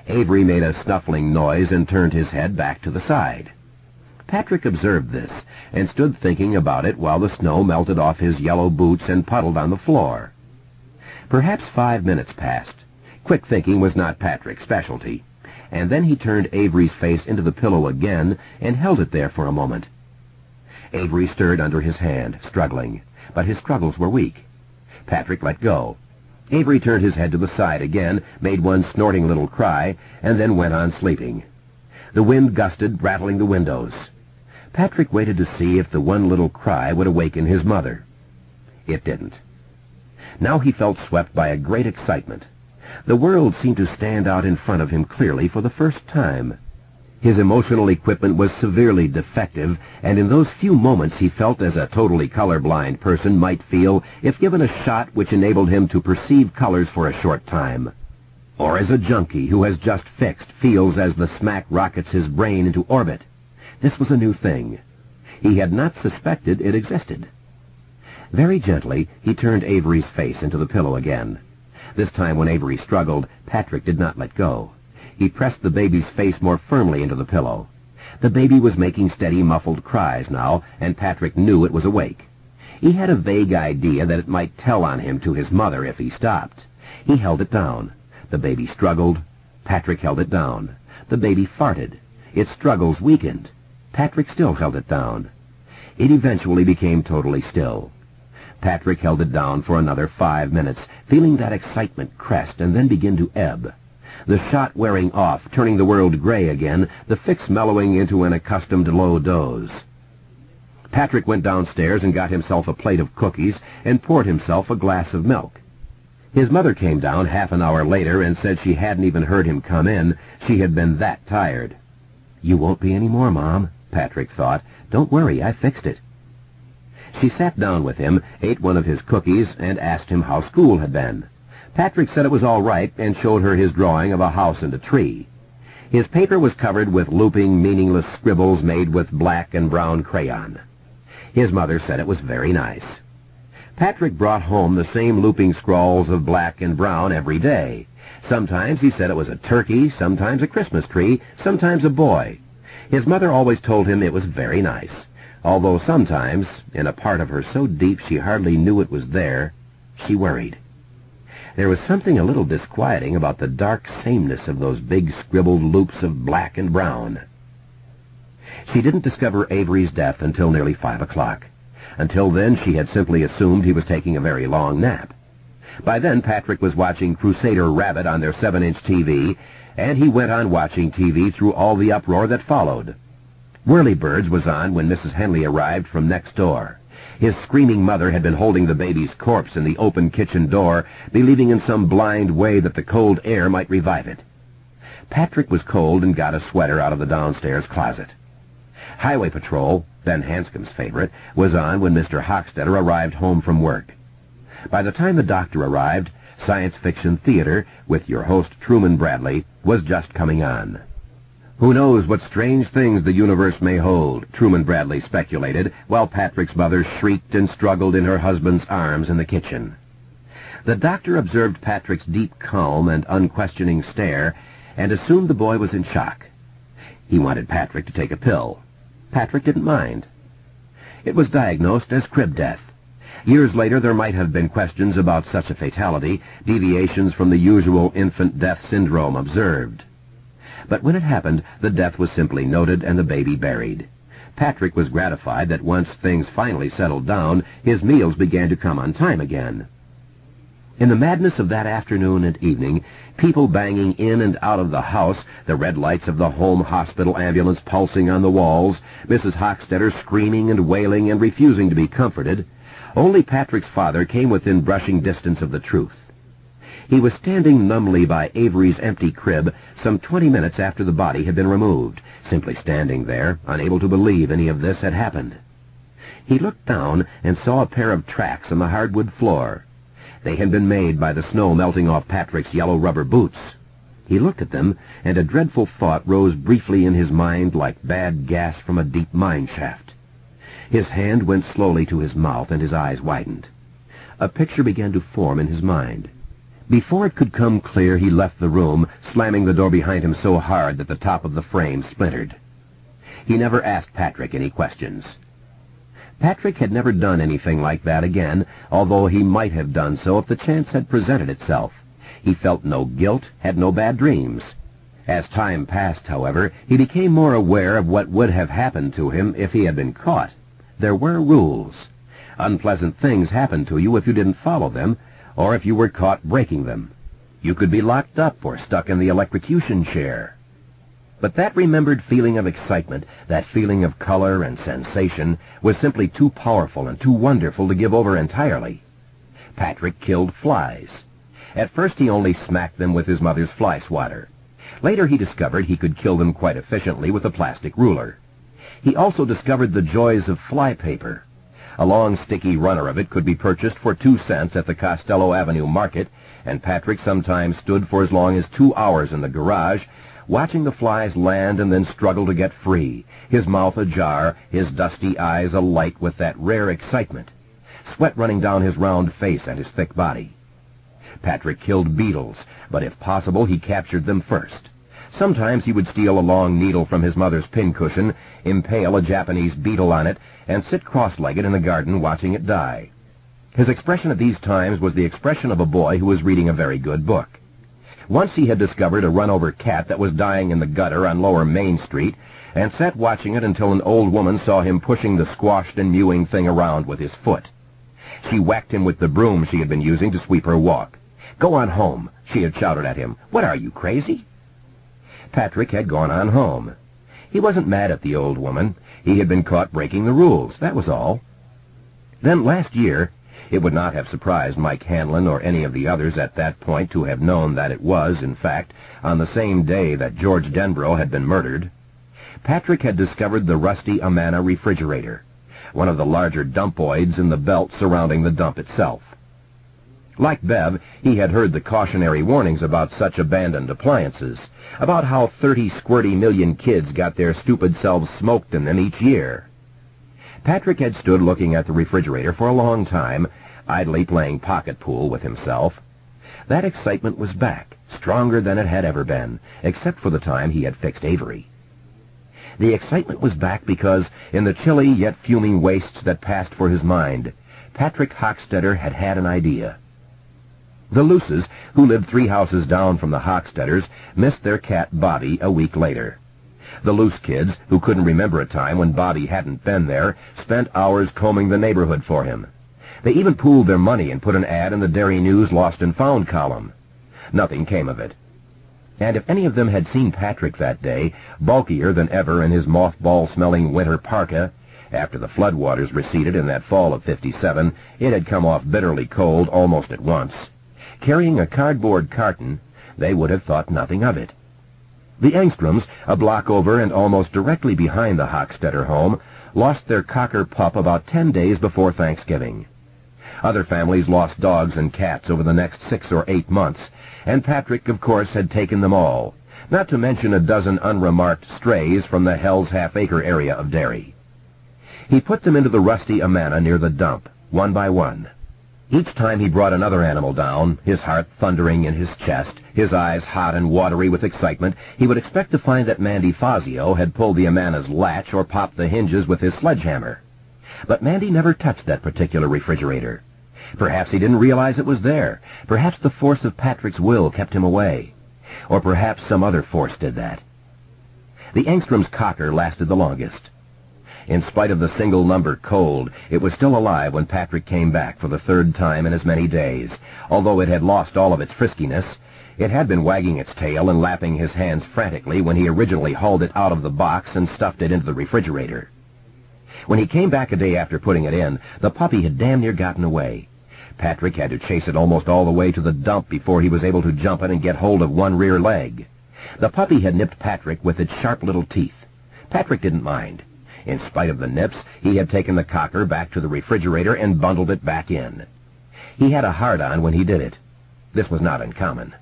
Avery made a snuffling noise and turned his head back to the side. Patrick observed this and stood thinking about it while the snow melted off his yellow boots and puddled on the floor. Perhaps 5 minutes passed. Quick thinking was not Patrick's specialty, and then he turned Avery's face into the pillow again and held it there for a moment. Avery stirred under his hand, struggling, but his struggles were weak. Patrick let go. Avery turned his head to the side again, made one snorting little cry, and then went on sleeping. The wind gusted, rattling the windows. Patrick waited to see if the one little cry would awaken his mother. It didn't. Now he felt swept by a great excitement. The world seemed to stand out in front of him clearly for the first time. His emotional equipment was severely defective, and in those few moments he felt as a totally colorblind person might feel if given a shot which enabled him to perceive colors for a short time. Or as a junkie who has just fixed feels as the smack rockets his brain into orbit. This was a new thing. He had not suspected it existed. Very gently, he turned Avery's face into the pillow again. This time when Avery struggled, Patrick did not let go. He pressed the baby's face more firmly into the pillow. The baby was making steady, muffled cries now, and Patrick knew it was awake. He had a vague idea that it might tell on him to his mother if he stopped. He held it down. The baby struggled. Patrick held it down. The baby farted. Its struggles weakened. Patrick still held it down. It eventually became totally still. Patrick held it down for another 5 minutes, feeling that excitement crest and then begin to ebb. The shot wearing off, turning the world gray again, the fix mellowing into an accustomed low doze. Patrick went downstairs and got himself a plate of cookies and poured himself a glass of milk. His mother came down half an hour later and said she hadn't even heard him come in. She had been that tired. "You won't be any more, Mom," Patrick thought. "Don't worry, I fixed it." She sat down with him, ate one of his cookies, and asked him how school had been. Patrick said it was all right and showed her his drawing of a house and a tree. His paper was covered with looping, meaningless scribbles made with black and brown crayon. His mother said it was very nice. Patrick brought home the same looping scrawls of black and brown every day. Sometimes he said it was a turkey, sometimes a Christmas tree, sometimes a boy. His mother always told him it was very nice, although sometimes, in a part of her so deep she hardly knew it was there, she worried. There was something a little disquieting about the dark sameness of those big scribbled loops of black and brown. She didn't discover Avery's death until nearly 5 o'clock. Until then, she had simply assumed he was taking a very long nap. By then, Patrick was watching Crusader Rabbit on their 7-inch TV, and he went on watching TV through all the uproar that followed. Whirlybirds was on when Mrs. Henley arrived from next door. His screaming mother had been holding the baby's corpse in the open kitchen door, believing in some blind way that the cold air might revive it. Patrick was cold and got a sweater out of the downstairs closet. Highway Patrol, Ben Hanscom's favorite, was on when Mr. Hockstetter arrived home from work. By the time the doctor arrived, Science Fiction Theater, with your host Truman Bradley, was just coming on. Who knows what strange things the universe may hold, Truman Bradley speculated, while Patrick's mother shrieked and struggled in her husband's arms in the kitchen. The doctor observed Patrick's deep calm and unquestioning stare and assumed the boy was in shock. He wanted Patrick to take a pill. Patrick didn't mind. It was diagnosed as crib death. Years later, there might have been questions about such a fatality, deviations from the usual infant death syndrome observed. But when it happened, the death was simply noted and the baby buried. Patrick was gratified that once things finally settled down, his meals began to come on time again. In the madness of that afternoon and evening, people banging in and out of the house, the red lights of the home hospital ambulance pulsing on the walls, Mrs. Hockstetter screaming and wailing and refusing to be comforted, only Patrick's father came within brushing distance of the truth. He was standing numbly by Avery's empty crib some 20 minutes after the body had been removed, simply standing there, unable to believe any of this had happened. He looked down and saw a pair of tracks on the hardwood floor. They had been made by the snow melting off Patrick's yellow rubber boots. He looked at them, and a dreadful thought rose briefly in his mind like bad gas from a deep mine shaft. His hand went slowly to his mouth, and his eyes widened. A picture began to form in his mind. Before it could come clear, he left the room, slamming the door behind him so hard that the top of the frame splintered. He never asked Patrick any questions. Patrick had never done anything like that again, although he might have done so if the chance had presented itself. He felt no guilt, had no bad dreams. As time passed, however, he became more aware of what would have happened to him if he had been caught. There were rules. Unpleasant things happened to you if you didn't follow them, or if you were caught breaking them. You could be locked up or stuck in the electrocution chair. But that remembered feeling of excitement, that feeling of color and sensation, was simply too powerful and too wonderful to give over entirely. Patrick killed flies. At first he only smacked them with his mother's fly swatter. Later he discovered he could kill them quite efficiently with a plastic ruler. He also discovered the joys of fly paper. A long sticky runner of it could be purchased for 2 cents at the Costello Avenue market, and Patrick sometimes stood for as long as 2 hours in the garage, watching the flies land and then struggle to get free, his mouth ajar, his dusty eyes alight with that rare excitement, sweat running down his round face and his thick body. Patrick killed beetles, but if possible he captured them first. Sometimes he would steal a long needle from his mother's pincushion, impale a Japanese beetle on it, and sit cross-legged in the garden watching it die. His expression at these times was the expression of a boy who was reading a very good book. Once he had discovered a run-over cat that was dying in the gutter on Lower Main Street, and sat watching it until an old woman saw him pushing the squashed and mewing thing around with his foot. She whacked him with the broom she had been using to sweep her walk. "Go on home," she had shouted at him. "What are you, crazy?" Patrick had gone on home. He wasn't mad at the old woman. He had been caught breaking the rules, that was all. Then last year, it would not have surprised Mike Hanlon or any of the others at that point to have known that it was, in fact, on the same day that George Denbrough had been murdered. Patrick had discovered the rusty Amana refrigerator, one of the larger dumpoids in the belt surrounding the dump itself. Like Bev, he had heard the cautionary warnings about such abandoned appliances, about how 30 squirty million kids got their stupid selves smoked in them each year. Patrick had stood looking at the refrigerator for a long time, idly playing pocket pool with himself. That excitement was back, stronger than it had ever been, except for the time he had fixed Avery. The excitement was back because, in the chilly yet fuming wastes that passed for his mind, Patrick Hockstetter had had an idea. The Luces, who lived 3 houses down from the Hockstetters, missed their cat Bobby a week later. The Luce kids, who couldn't remember a time when Bobby hadn't been there, spent hours combing the neighborhood for him. They even pooled their money and put an ad in the Dairy News Lost and Found column. Nothing came of it. And if any of them had seen Patrick that day, bulkier than ever in his mothball-smelling winter parka, after the floodwaters receded in that fall of '57, it had come off bitterly cold almost at once, carrying a cardboard carton, they would have thought nothing of it. The Engstroms, a block over and almost directly behind the Hockstetter home, lost their cocker pup about 10 days before Thanksgiving. Other families lost dogs and cats over the next 6 or 8 months, and Patrick, of course, had taken them all, not to mention a dozen unremarked strays from the Hell's Half-Acre area of Derry. He put them into the rusty Amana near the dump, one by one. Each time he brought another animal down, his heart thundering in his chest, his eyes hot and watery with excitement, he would expect to find that Mandy Fazio had pulled the Amana's latch or popped the hinges with his sledgehammer. But Mandy never touched that particular refrigerator. Perhaps he didn't realize it was there. Perhaps the force of Patrick's will kept him away. Or perhaps some other force did that. The Engstrom's cocker lasted the longest. In spite of the single-number cold, it was still alive when Patrick came back for the 3rd time in as many days. Although it had lost all of its friskiness, it had been wagging its tail and lapping his hands frantically when he originally hauled it out of the box and stuffed it into the refrigerator. When he came back a day after putting it in, the puppy had damn near gotten away. Patrick had to chase it almost all the way to the dump before he was able to jump it and get hold of one rear leg. The puppy had nipped Patrick with its sharp little teeth. Patrick didn't mind. In spite of the nips, he had taken the cocker back to the refrigerator and bundled it back in. He had a hard-on when he did it. This was not uncommon.